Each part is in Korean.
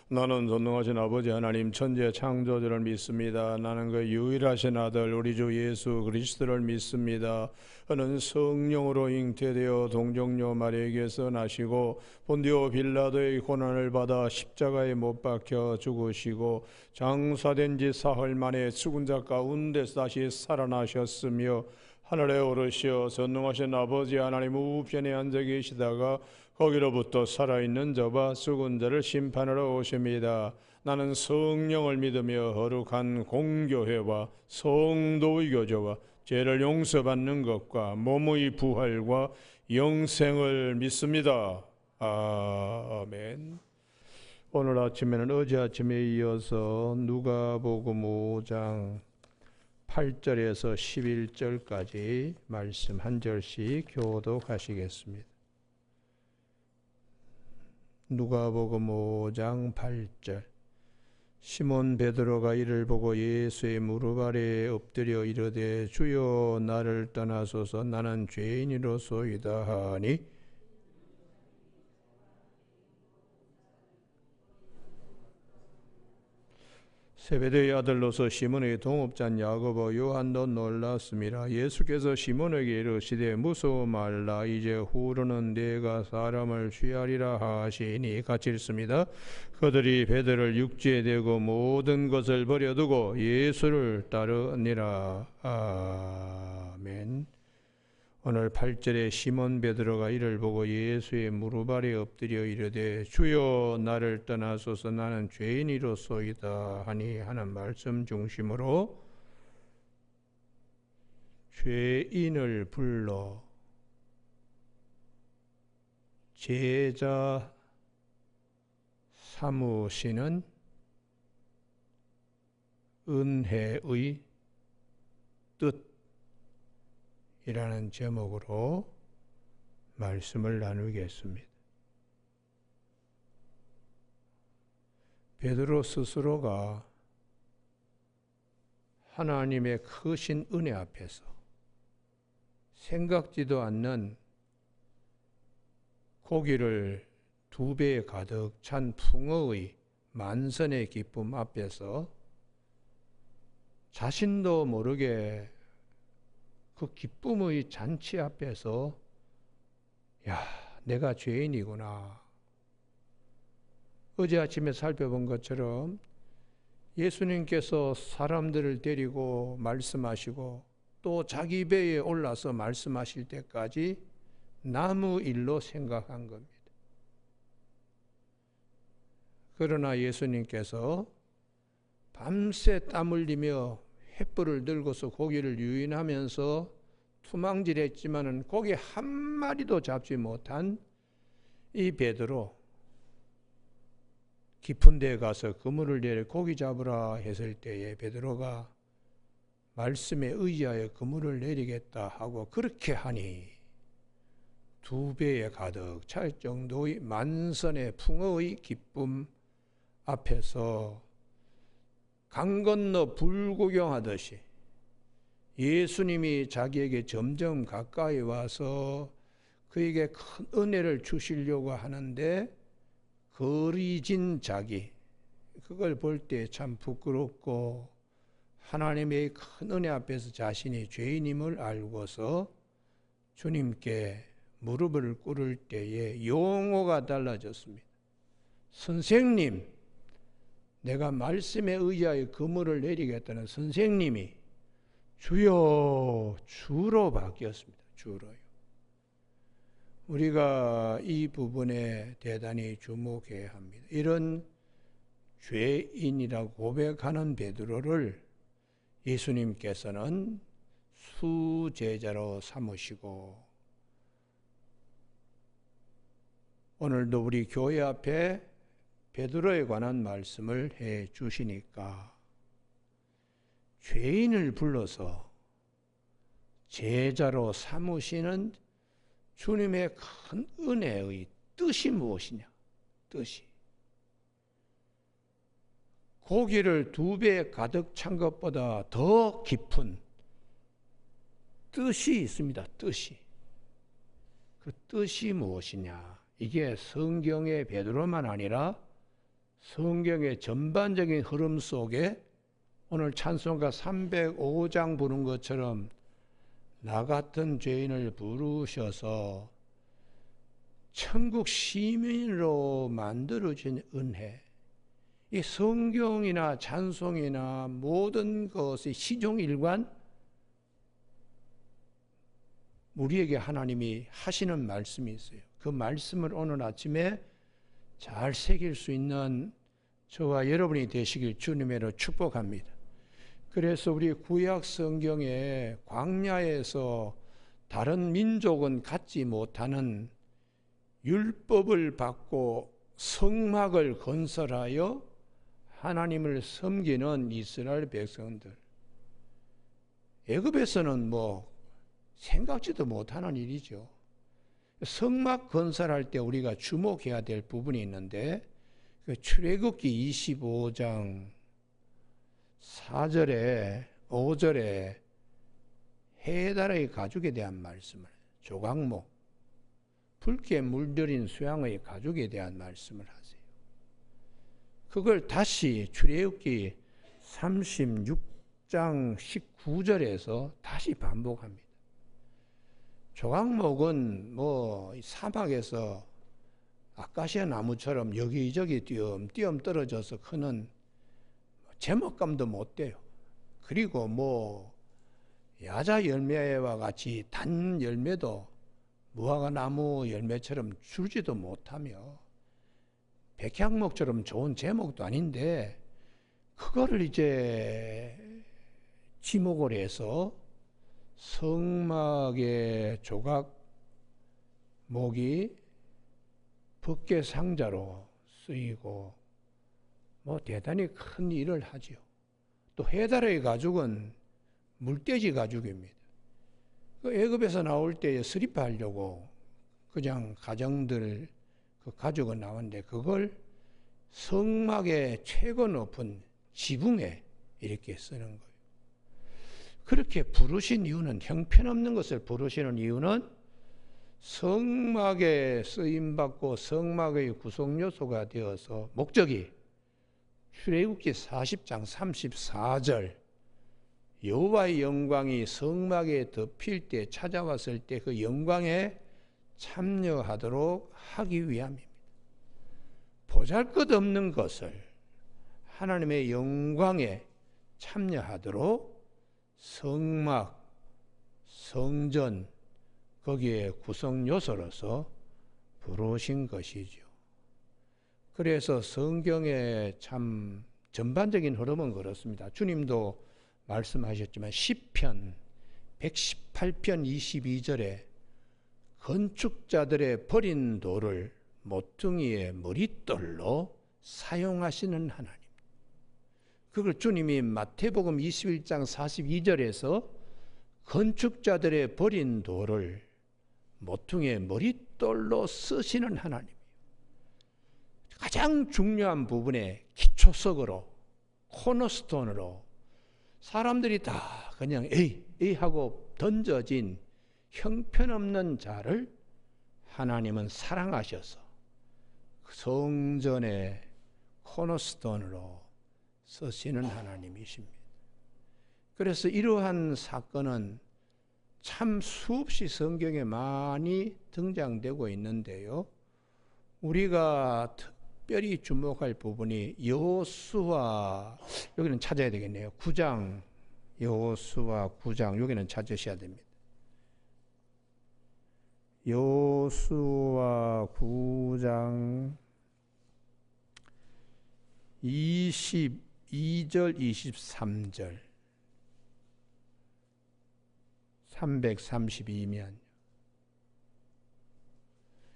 나는 전능하신 아버지 하나님 천지의 창조주를 믿습니다. 나는 그 유일하신 아들 우리 주 예수 그리스도를 믿습니다. 그는 성령으로 잉태되어 동정녀 마리아에게서 나시고 본디오 빌라도의 고난을 받아 십자가에 못 박혀 죽으시고 장사된 지 사흘 만에 죽은 자 가운데서 다시 살아나셨으며 하늘에 오르시어 전능하신 아버지 하나님 우편에 앉아 계시다가 거기로부터 살아있는 자와 죽은 자를 심판하러 오십니다. 나는 성령을 믿으며 거룩한 공교회와 성도의 교제와 죄를 용서받는 것과 몸의 부활과 영생을 믿습니다. 아멘. 오늘 아침에는 어제 아침에 이어서 누가복음 5장 8절에서 11절까지 말씀 한 절씩 교독하시겠습니다. 누가복음 5장 8절. 시몬 베드로가 이를 보고 예수의 무릎 아래에 엎드려 이르되 주여 나를 떠나소서 나는 죄인이로소이다 하니 세베대의 아들로서 시몬의 동업자 야고보 요한도 놀랐습니다. 예수께서 시몬에게 이르시되 무서워 말라 이제 후로는 내가 사람을 취하리라 하시니 같이 읽습니다. 그들이 베드로를 육지에 대고 모든 것을 버려두고 예수를 따르니라. 아멘. 오늘 8절에 시몬 베드로가 이를 보고 예수의 무릎 아래 엎드려 이르되 주여 나를 떠나소서 나는 죄인이로소이다 하니 하는 말씀 중심으로 죄인을 불러 제자 삼으시는 은혜의 뜻 이라는 제목으로 말씀을 나누겠습니다. 베드로 스스로가 하나님의 크신 은혜 앞에서 생각지도 않는 고기를 2배에 가득 찬 풍어의 만선의 기쁨 앞에서 자신도 모르게 그 기쁨의 잔치 앞에서 야, 내가 죄인이구나. 어제 아침에 살펴본 것처럼 예수님께서 사람들을 데리고 말씀하시고 또 자기 배에 올라서 말씀하실 때까지 나무 일로 생각한 겁니다. 그러나 예수님께서 밤새 땀 흘리며 횃불을 들고서 고기를 유인하면서 투망질했지만은 고기 한 마리도 잡지 못한 이 베드로 깊은 데에 가서 그물을 내려 고기 잡으라 했을 때에 베드로가 말씀에 의지하여 그물을 내리겠다 하고 그렇게 하니 2배에 가득 찰 정도의 만선의 풍어의 기쁨 앞에서 강 건너 불구경하듯이 예수님이 자기에게 점점 가까이 와서 그에게 큰 은혜를 주시려고 하는데 거리진 자기, 그걸 볼 때 참 부끄럽고 하나님의 큰 은혜 앞에서 자신이 죄인임을 알고서 주님께 무릎을 꿇을 때에 용어가 달라졌습니다. 선생님, 내가 말씀에 의지하여 그물을 내리겠다는 선생님이 주여, 주로 바뀌었습니다. 주로요. 우리가 이 부분에 대단히 주목해야 합니다. 이런 죄인이라고 고백하는 베드로를 예수님께서는 수제자로 삼으시고 오늘도 우리 교회 앞에 베드로에 관한 말씀을 해 주시니까 죄인을 불러서 제자로 삼으시는 주님의 큰 은혜의 뜻이 무엇이냐? 뜻이 고기를 2배 가득 찬 것보다 더 깊은 뜻이 있습니다. 뜻이. 그 뜻이 무엇이냐? 이게 성경의 베드로만 아니라 성경의 전반적인 흐름 속에 오늘 찬송가 305장 부른 것처럼 나 같은 죄인을 부르셔서 천국 시민으로 만들어진 은혜, 이 성경이나 찬송이나 모든 것의 시종일관 우리에게 하나님이 하시는 말씀이 있어요. 그 말씀을 오늘 아침에 잘 새길 수 있는 저와 여러분이 되시길 주님으로 축복합니다. 그래서 우리 구약 성경에 광야에서 다른 민족은 갖지 못하는 율법을 받고 성막을 건설하여 하나님을 섬기는 이스라엘 백성들, 애굽에서는 생각지도 못하는 일이죠. 성막 건설할 때 우리가 주목해야 될 부분이 있는데, 출애굽기 25장 4절에 5절에 해달의 가죽에 대한 말씀을, 조각목, 붉게 물들인 수양의 가죽에 대한 말씀을 하세요. 그걸 다시 출애굽기 36장 19절에서 다시 반복합니다. 조각목은 사막에서 아카시아 나무처럼 여기저기 띄엄띄엄 떨어져서 크는 제목감도 못 돼요. 그리고 야자 열매와 같이 단 열매도 무화과 나무 열매처럼 주지도 못하며 백향목처럼 좋은 제목도 아닌데, 그거를 이제 지목을 해서 성막의 조각목이 법궤 상자로 쓰이고 대단히 큰 일을 하지요. 또 해달의 가죽은 물돼지 가죽입니다. 애굽에서 나올 때 수립하려고 그냥 가정들 그 가죽은 나왔는데, 그걸 성막의 최고 높은 지붕에 이렇게 쓰는 거예요. 그렇게 부르신 이유는, 형편없는 것을 부르시는 이유는 성막에 쓰임받고 성막의 구성요소가 되어서, 목적이 출애굽기 40장 34절 여호와의 영광이 성막에 덮일 때, 찾아왔을 때 그 영광에 참여하도록 하기 위함입니다. 보잘것없는 것을 하나님의 영광에 참여하도록 성막, 성전, 거기에 구성 요소로서 부르신 것이죠. 그래서 성경의 참 전반적인 흐름은 그렇습니다. 주님도 말씀하셨지만 시편 118편 22절에 건축자들의 버린 돌을 모퉁이의 머릿돌로 사용하시는 하나님, 그걸 주님이 마태복음 21장 42절에서 건축자들의 버린 돌을 모퉁이의 머릿돌로 쓰시는 하나님, 가장 중요한 부분에 기초석으로, 코너스톤으로 사람들이 다 그냥 에이 하고 던져진 형편없는 자를 하나님은 사랑하셔서 성전의 코너스톤으로 쓰시는 하나님이십니다. 그래서 이러한 사건은 참 수없이 성경에 많이 등장되고 있는데요, 우리가 특별히 주목할 부분이 여호수아, 여기는 찾아야 되겠네요. 9장, 여호수아 9장, 여기는 찾으셔야 됩니다. 여호수아 9장 22절 23절 332면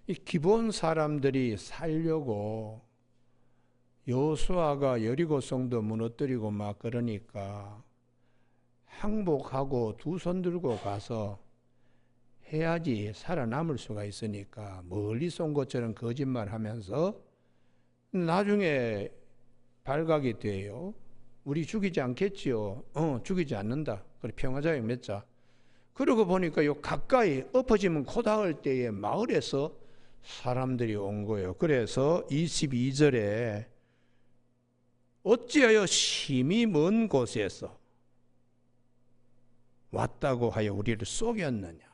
이 기본 사람들이 살려고 여호수아가 여리고 성도 무너뜨리고 막 그러니까 항복하고 두 손 들고 가서 해야지 살아남을 수가 있으니까 멀리서 온 것처럼 거짓말하면서 나중에 발각이 돼요. 우리 죽이지 않겠지요? 죽이지 않는다. 그래 평화자역 맺자. 그러고 보니까 요 가까이 엎어지면 코 닿을 때에 마을에서 사람들이 온 거예요. 그래서 22절에 어찌하여 심히 먼 곳에서 왔다고 하여 우리를 속였느냐.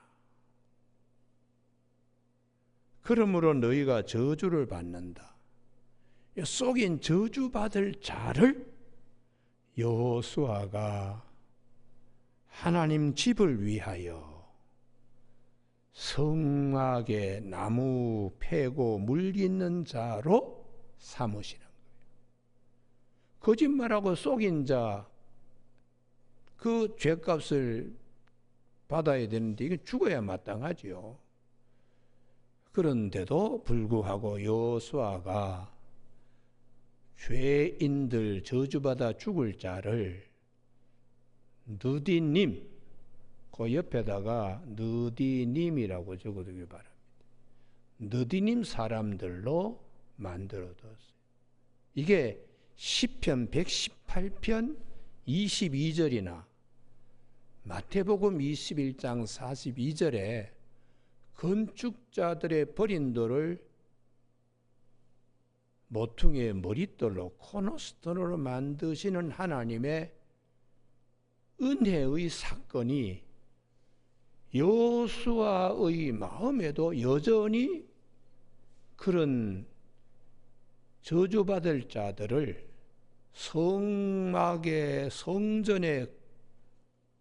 그러므로 너희가 저주를 받는다. 속인 저주받을 자를 여호수아가 하나님 집을 위하여 성막에 나무 패고 물 있는 자로 삼으시는 거예요. 거짓말하고 속인 자, 그 죄값을 받아야 되는데 이게 죽어야 마땅하지요. 그런데도 불구하고 여호수아가 죄인들 저주받아 죽을 자를 느디님, 그 옆에다가 느디님이라고 적어두기 바랍니다. 느디님 사람들로 만들어뒀어요. 이게 시편 118편 22절이나 마태복음 21장 42절에 건축자들의 버린 돌을 모퉁이의 머릿돌로 코너스톤으로 만드시는 하나님의 은혜의 사건이 여호수아의 마음에도 여전히 그런 저주받을 자들을 성막의 성전에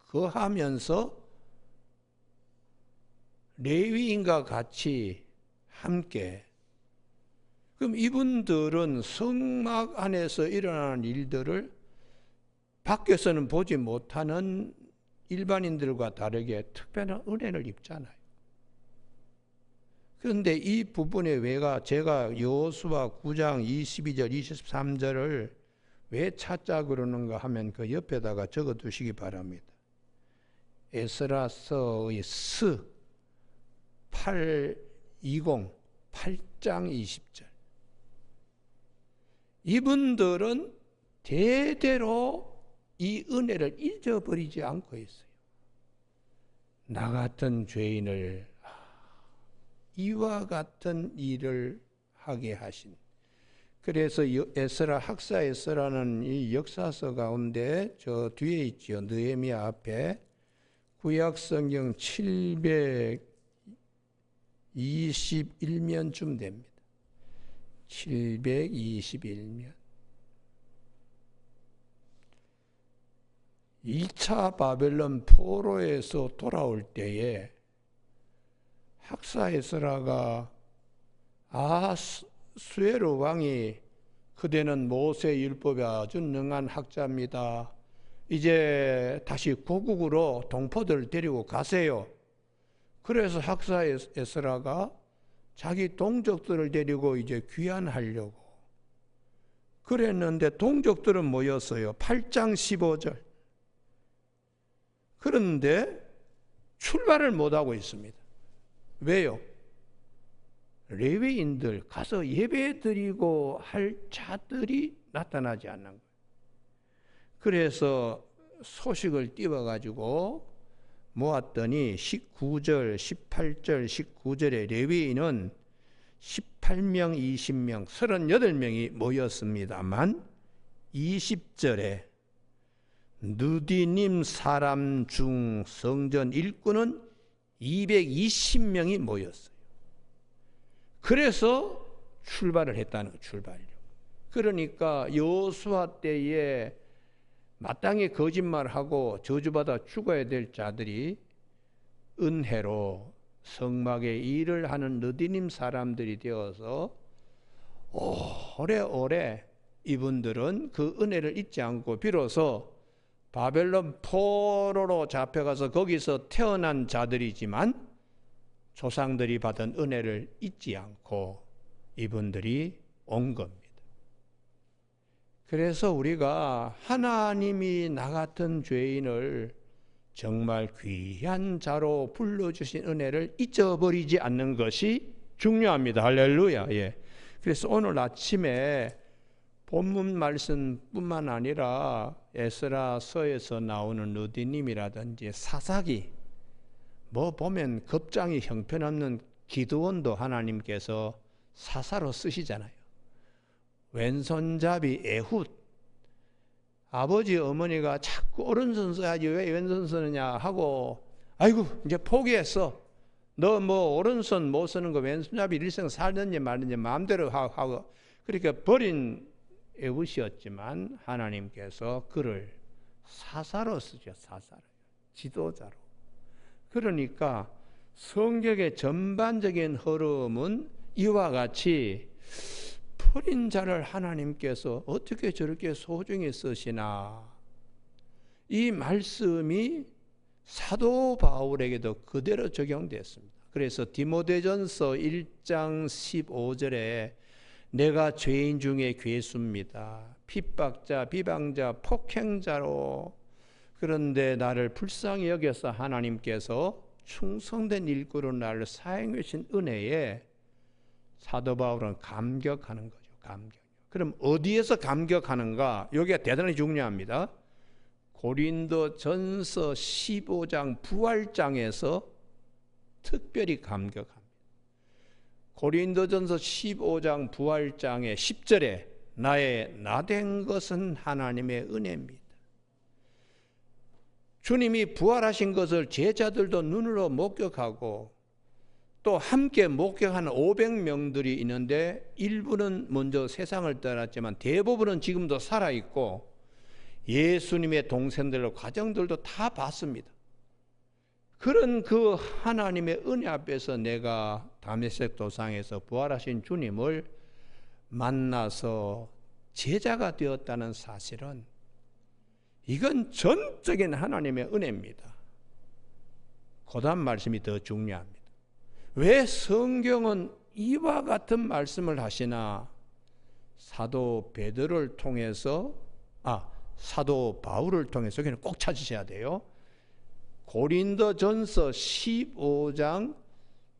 거하면서 레위인과 같이 함께, 그럼 이분들은 성막 안에서 일어나는 일들을 밖에서는 보지 못하는 일반인들과 다르게 특별한 은혜를 입잖아요. 그런데 이 부분에 제가 여호수아 9장 22절 23절을 왜 찾자 그러는가 하면 그 옆에다가 적어두시기 바랍니다. 에스라서의 8장 20절. 이분들은 대대로 이 은혜를 잊어버리지 않고 있어요. 나 같은 죄인을 이와 같은 일을 하게 하신. 그래서 학사 에스라는 이 역사서 가운데 저 뒤에 있지요. 느헤미야 앞에 구약성경 721면쯤 됩니다. 721면. 2차 바벨론 포로에서 돌아올 때에 학사 에스라가 아수에로 왕이 그대는 모세 율법에 아주 능한 학자입니다. 이제 다시 고국으로 동포들 데리고 가세요. 그래서 학사 에스라가 자기 동족들을 데리고 이제 귀환하려고 그랬는데 동족들은 모였어요. 8장 15절. 그런데 출발을 못하고 있습니다. 왜요? 레위인들 가서 예배 드리고 할 자들이 나타나지 않는 거예요. 그래서 소식을 띄워가지고 모았더니 19절, 18절, 19절에 레위인은 18명, 20명, 38명이 모였습니다만 20절에 느디님 사람 중 성전 일꾼은 220명이 모였어요. 그래서 출발을 했다는 거예요. 출발력. 그러니까 여호수아 때에 마땅히 거짓말하고 저주받아 죽어야 될 자들이 은혜로 성막의 일을 하는 느디님 사람들이 되어서 오래오래 이분들은 그 은혜를 잊지 않고 비로소 바벨론 포로로 잡혀가서 거기서 태어난 자들이지만 조상들이 받은 은혜를 잊지 않고 이분들이 온 겁니다. 그래서 우리가 하나님이 나 같은 죄인을 정말 귀한 자로 불러주신 은혜를 잊어버리지 않는 것이 중요합니다. 할렐루야. 예. 그래서 오늘 아침에 본문 말씀뿐만 아니라 에스라서에서 나오는 느디님이라든지 사사기, 보면 겁장이 형편없는 기드온도 하나님께서 사사로 쓰시잖아요. 왼손잡이 에훗, 아버지 어머니가 자꾸 오른손 써야지 왜 왼손 쓰느냐 하고 아이고 이제 포기했어. 너 뭐 오른손 못 쓰는 거 왼손잡이 일생 살든지 말든지 마음대로 하고 그렇게 버린 애봇이었지만 하나님께서 그를 사사로 쓰죠. 사사로. 지도자로. 그러니까 성경의 전반적인 흐름은 이와 같이 버린 자를 하나님께서 어떻게 저렇게 소중히 쓰시나. 이 말씀이 사도 바울에게도 그대로 적용됐습니다. 그래서 디모데전서 1장 15절에 내가 죄인 중에 괴수입니다. 핍박자, 비방자, 폭행자로 그런데 나를 불쌍히 여겨서 하나님께서 충성된 일꾼으로 나를 사용해 주신 은혜에 사도 바울은 감격하는 거죠. 감격. 그럼 어디에서 감격하는가? 여기가 대단히 중요합니다. 고린도전서 15장 부활장에서 특별히 감격합니다. 고린도전서 15장 부활장의 10절에 나의 나된 것은 하나님의 은혜입니다. 주님이 부활하신 것을 제자들도 눈으로 목격하고 또 함께 목격하는 500명들이 있는데 일부는 먼저 세상을 떠났지만 대부분은 지금도 살아있고 예수님의 동생들과 가정들도 다 봤습니다. 그런 그 하나님의 은혜 앞에서 내가 다메섹 도상에서 부활하신 주님을 만나서 제자가 되었다는 사실은 이건 전적인 하나님의 은혜입니다. 그 다음 말씀이 더 중요합니다. 왜 성경은 이와 같은 말씀을 하시나? 사도 베드로를 통해서 사도 바울을 통해서 그냥 꼭 찾으셔야 돼요. 고린도전서 15장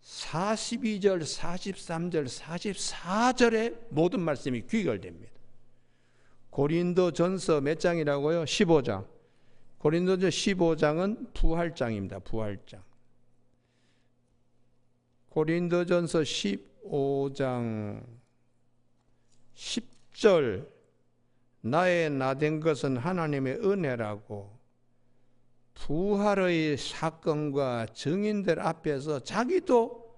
42절, 43절, 44절에 모든 말씀이 귀결됩니다. 고린도전서 몇 장이라고요? 15장. 고린도전서 15장은 부활장입니다. 부활장. 고린도전서 15장 10절 나의 나된 것은 하나님의 은혜라고 부활의 사건과 증인들 앞에서 자기도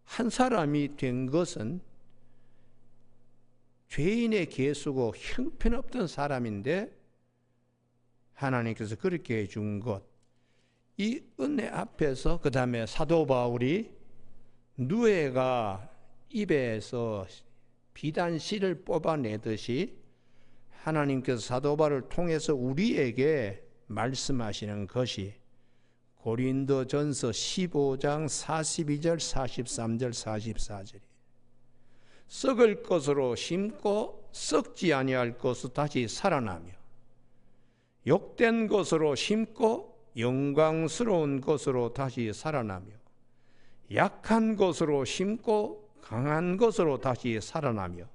한 사람이 된 것은 죄인의 개수고 형편없던 사람인데 하나님께서 그렇게 해준 것, 이 은혜 앞에서 그 다음에 사도 바울이 누에가 입에서 비단씨를 뽑아내듯이 하나님께서 사도 바울을 통해서 우리에게 말씀하시는 것이 고린도전서 15장 42절, 43절, 44절이 썩을 것으로 심고 썩지 아니할 것으로 다시 살아나며 욕된 것으로 심고 영광스러운 것으로 다시 살아나며 약한 것으로 심고 강한 것으로 다시 살아나며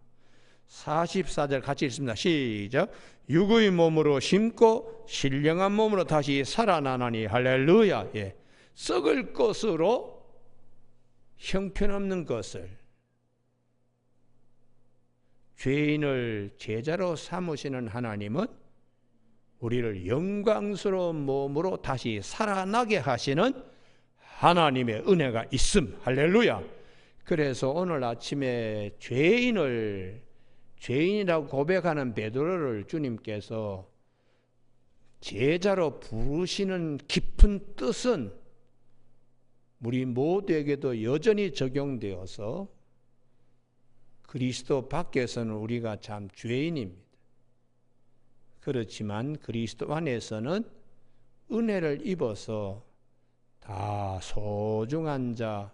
44절 같이 읽습니다. 시작. 육의 몸으로 심고 신령한 몸으로 다시 살아나나니 할렐루야. 예. 썩을 것으로 형편없는 것을 죄인을 제자로 삼으시는 하나님은 우리를 영광스러운 몸으로 다시 살아나게 하시는 하나님의 은혜가 있음. 할렐루야. 그래서 오늘 아침에 죄인이라고 고백하는 베드로를 주님께서 제자로 부르시는 깊은 뜻은 우리 모두에게도 여전히 적용되어서 그리스도 밖에서는 우리가 참 죄인입니다. 그렇지만 그리스도 안에서는 은혜를 입어서 다 소중한 자,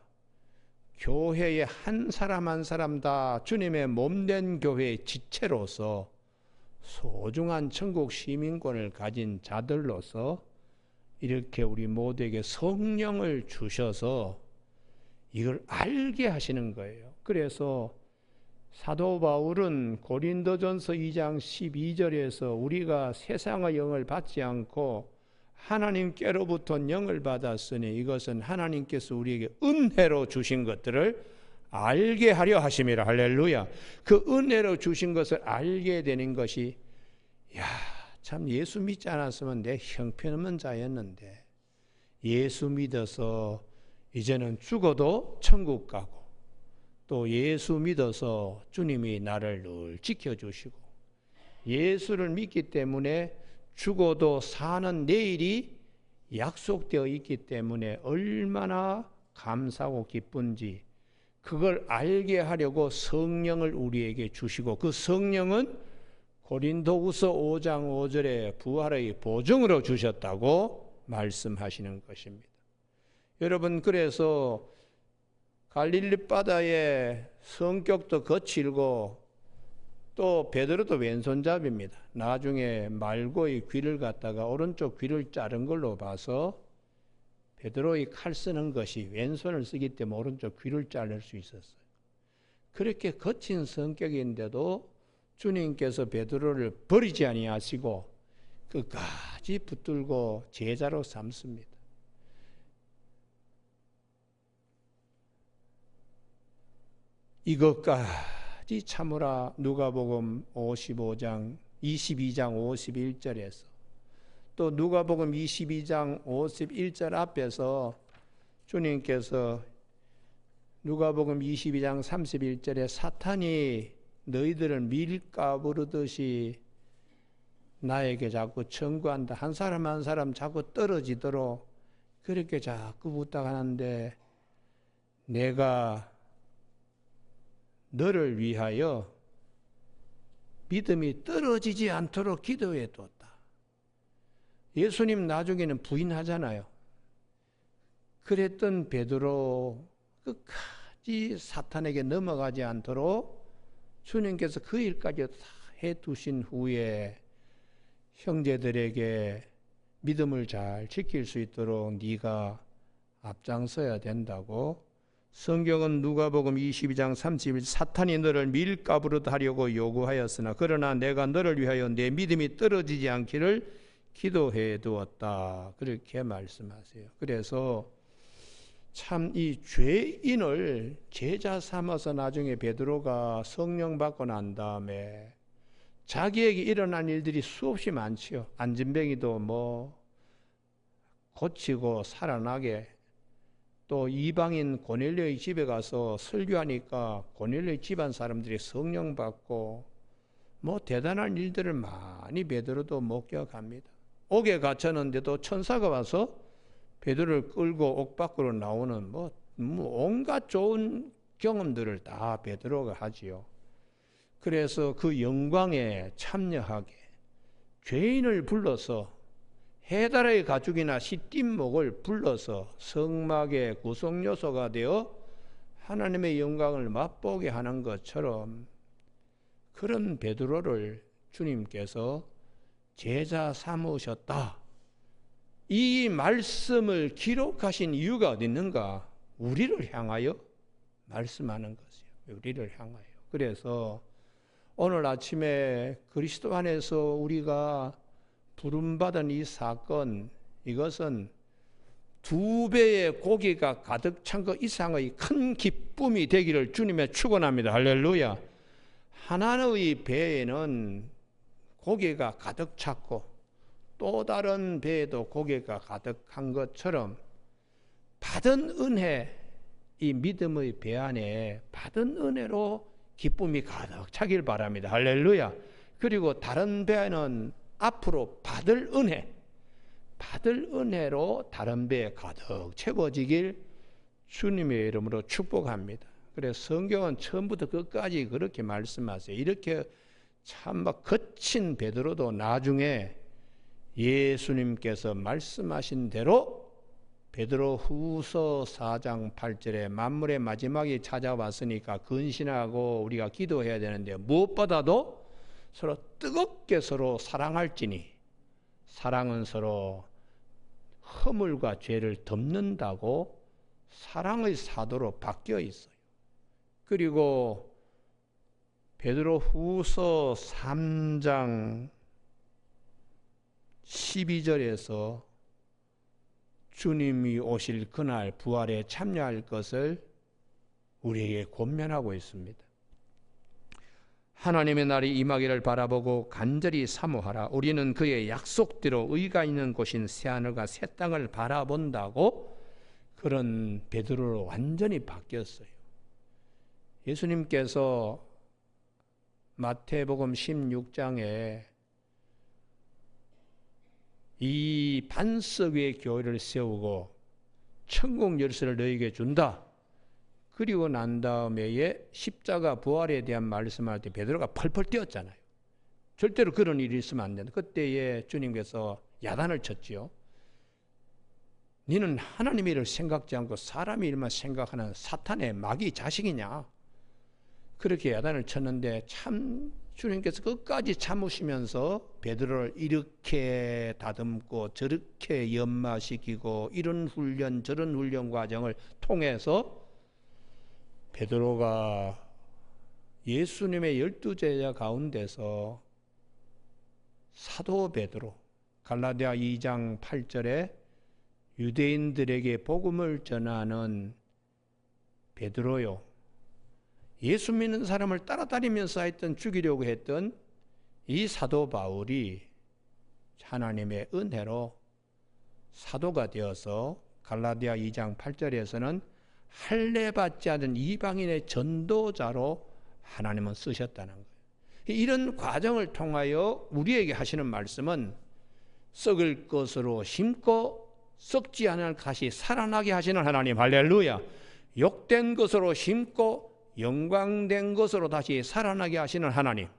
교회의 한 사람 한 사람 다 주님의 몸된 교회의 지체로서 소중한 천국 시민권을 가진 자들로서 이렇게 우리 모두에게 성령을 주셔서 이걸 알게 하시는 거예요. 그래서 사도 바울은 고린도전서 2장 12절에서 우리가 세상의 영을 받지 않고 하나님께로부터 영을 받았으니 이것은 하나님께서 우리에게 은혜로 주신 것들을 알게 하려 하심이라. 할렐루야. 그 은혜로 주신 것을 알게 되는 것이 참 예수 믿지 않았으면 내 형편없는 자였는데 예수 믿어서 이제는 죽어도 천국 가고 또 예수 믿어서 주님이 나를 늘 지켜주시고 예수를 믿기 때문에 죽어도 사는 내일이 약속되어 있기 때문에 얼마나 감사하고 기쁜지 그걸 알게 하려고 성령을 우리에게 주시고 그 성령은 고린도후서 5장 5절에 부활의 보증으로 주셨다고 말씀하시는 것입니다. 여러분 그래서 갈릴리 바다의 성격도 거칠고 또 베드로도 왼손잡이입니다. 나중에 말고의 귀를 갖다가 오른쪽 귀를 자른 걸로 봐서 베드로의 칼 쓰는 것이 왼손을 쓰기 때문에 오른쪽 귀를 자를 수 있었어요. 그렇게 거친 성격인데도 주님께서 베드로를 버리지 아니하시고 끝까지 붙들고 제자로 삼습니다. 이것까지 참으라 누가복음 22장 51절에서 또 누가복음 22장 51절 앞에서 주님께서 누가복음 22장 31절에 사탄이 너희들을 밀가부르듯이 나에게 자꾸 청구한다. 한 사람 한 사람 자꾸 떨어지도록 그렇게 자꾸 부탁하는데 내가 너를 위하여 믿음이 떨어지지 않도록 기도해 뒀다. 예수님 나중에는 부인하잖아요. 그랬던 베드로 끝까지 사탄에게 넘어가지 않도록 주님께서 그 일까지 다 해두신 후에 형제들에게 믿음을 잘 지킬 수 있도록 네가 앞장서야 된다고 성경은 누가복음 22장 30일 사탄이 너를 밀가부르듯 하려고 요구하였으나 그러나 내가 너를 위하여 내 믿음이 떨어지지 않기를 기도해 두었다. 그렇게 말씀하세요. 그래서 참 이 죄인을 제자 삼아서 나중에 베드로가 성령 받고 난 다음에 자기에게 일어난 일들이 수없이 많지요. 안진뱅이도 뭐 고치고 살아나게 또 이방인 고넬료의 집에 가서 설교하니까 고넬료의 집안 사람들이 성령 받고 뭐 대단한 일들을 많이 베드로도 목격합니다. 옥에 갇혔는데도 천사가 와서 베드로를 끌고 옥 밖으로 나오는 뭐 온갖 좋은 경험들을 다 베드로가 하지요. 그래서 그 영광에 참여하게 죄인을 불러서 해달의 가축이나 시띨목을 불러서 성막의 구성 요소가 되어 하나님의 영광을 맛보게 하는 것처럼 그런 베드로를 주님께서 제자 삼으셨다. 이 말씀을 기록하신 이유가 어디 있는가? 우리를 향하여 말씀하는 것이에요. 우리를 향하여. 그래서 오늘 아침에 그리스도 안에서 우리가 부름받은 이 사건, 이것은 2배의 고기가 가득 찬 것 이상의 큰 기쁨이 되기를 주님의 축원합니다. 할렐루야. 하나의 배에는 고기가 가득 찼고 또 다른 배에도 고기가 가득한 것처럼 받은 은혜, 이 믿음의 배 안에 받은 은혜로 기쁨이 가득 차길 바랍니다. 할렐루야. 그리고 다른 배는 앞으로 받을 은혜로 다른 배에 가득 채워지길 주님의 이름으로 축복합니다. 그래서 성경은 처음부터 끝까지 그렇게 말씀하세요. 이렇게 참 막 거친 베드로도 나중에 예수님께서 말씀하신 대로 베드로 후서 4장 8절에 만물의 마지막이 찾아왔으니까 근신하고 우리가 기도해야 되는데 무엇보다도 서로 뜨겁게 서로 사랑할지니 사랑은 서로 허물과 죄를 덮는다고 사랑의 사도로 바뀌어 있어요. 그리고 베드로 후서 3장 12절에서 주님이 오실 그날 부활에 참여할 것을 우리에게 권면하고 있습니다. 하나님의 날이 임하기를 바라보고 간절히 사모하라. 우리는 그의 약속대로 의가 있는 곳인 새하늘과 새 땅을 바라본다고 그런 베드로로 완전히 바뀌었어요. 예수님께서 마태복음 16장에 이 반석 위에 교회를 세우고 천국 열쇠를 너에게 준다. 그리고 난 다음에 십자가 부활에 대한 말씀할 때 베드로가 펄펄 뛰었잖아요. 절대로 그런 일이 있으면 안 된다. 그때에 주님께서 야단을 쳤지요. 너는 하나님의 일을 생각지 않고 사람의 일만 생각하는 사탄의 마귀 자식이냐. 그렇게 야단을 쳤는데 참 주님께서 끝까지 참으시면서 베드로를 이렇게 다듬고 저렇게 연마시키고 이런 훈련 저런 훈련 과정을 통해서 베드로가 예수님의 12제자 가운데서 사도 베드로, 갈라디아 2장 8절에 유대인들에게 복음을 전하는 베드로요, 예수 믿는 사람을 따라다니면서 했던 죽이려고 했던 이 사도 바울이 하나님의 은혜로 사도가 되어서 갈라디아 2장 8절에서는 할례받지 않은 이방인의 전도자로 하나님은 쓰셨다는 거예요. 이런 과정을 통하여 우리에게 하시는 말씀은 썩을 것으로 심고 썩지 않을 것이 살아나게 하시는 하나님, 할렐루야. 욕된 것으로 심고 영광된 것으로 다시 살아나게 하시는 하나님,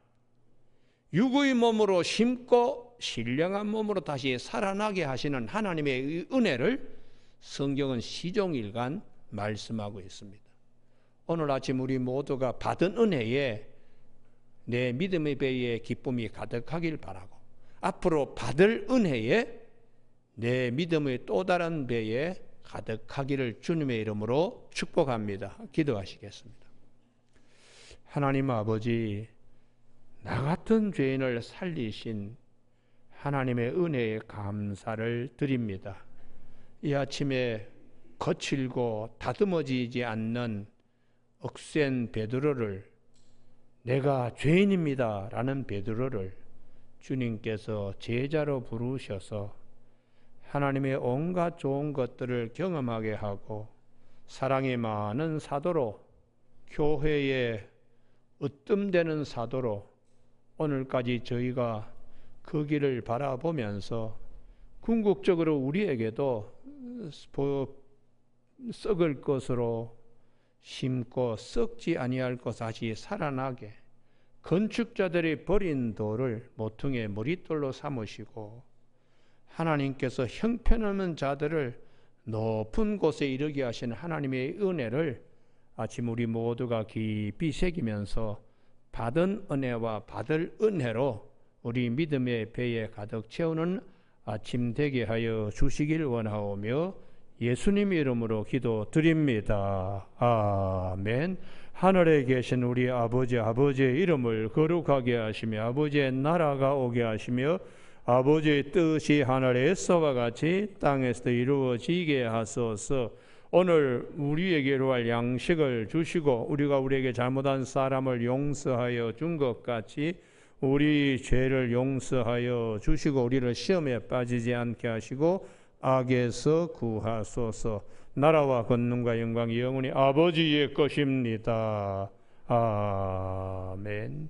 육의 몸으로 심고 신령한 몸으로 다시 살아나게 하시는 하나님의 은혜를 성경은 시종일관 말씀하고 있습니다. 오늘 아침 우리 모두가 받은 은혜에 내 믿음의 배에 기쁨이 가득하길 바라고, 앞으로 받을 은혜에 내 믿음의 또 다른 배에 가득하기를 주님의 이름으로 축복합니다. 기도하시겠습니다. 하나님 아버지, 나 같은 죄인을 살리신 하나님의 은혜에 감사를 드립니다. 이 아침에 거칠고 다듬어지지 않는 억센 베드로를, 내가 죄인입니다 라는 베드로를 주님께서 제자로 부르셔서 하나님의 온갖 좋은 것들을 경험하게 하고 사랑이 많은 사도로, 교회의 으뜸되는 사도로 오늘까지 저희가 그 길을 바라보면서 궁극적으로 우리에게도 썩을 것으로 심고 썩지 아니할 것 다시 살아나게, 건축자들이 버린 돌을 모퉁이의 머릿돌로 삼으시고 하나님께서 형편없는 자들을 높은 곳에 이르게 하신 하나님의 은혜를 아침 우리 모두가 깊이 새기면서 받은 은혜와 받을 은혜로 우리 믿음의 배에 가득 채우는 아침 되게 하여 주시길 원하오며 예수님 이름으로 기도드립니다. 아멘. 하늘에 계신 우리 아버지, 아버지의 이름을 거룩하게 하시며 아버지의 나라가 오게 하시며 아버지의 뜻이 하늘에서와 같이 땅에서도 이루어지게 하소서. 오늘 우리에게로 할 양식을 주시고 우리가 우리에게 잘못한 사람을 용서하여 준 것 같이 우리 죄를 용서하여 주시고 우리를 시험에 빠지지 않게 하시고 악에서 구하소서. 나라와 권능과 영광이 영원히 아버지의 것입니다. 아멘.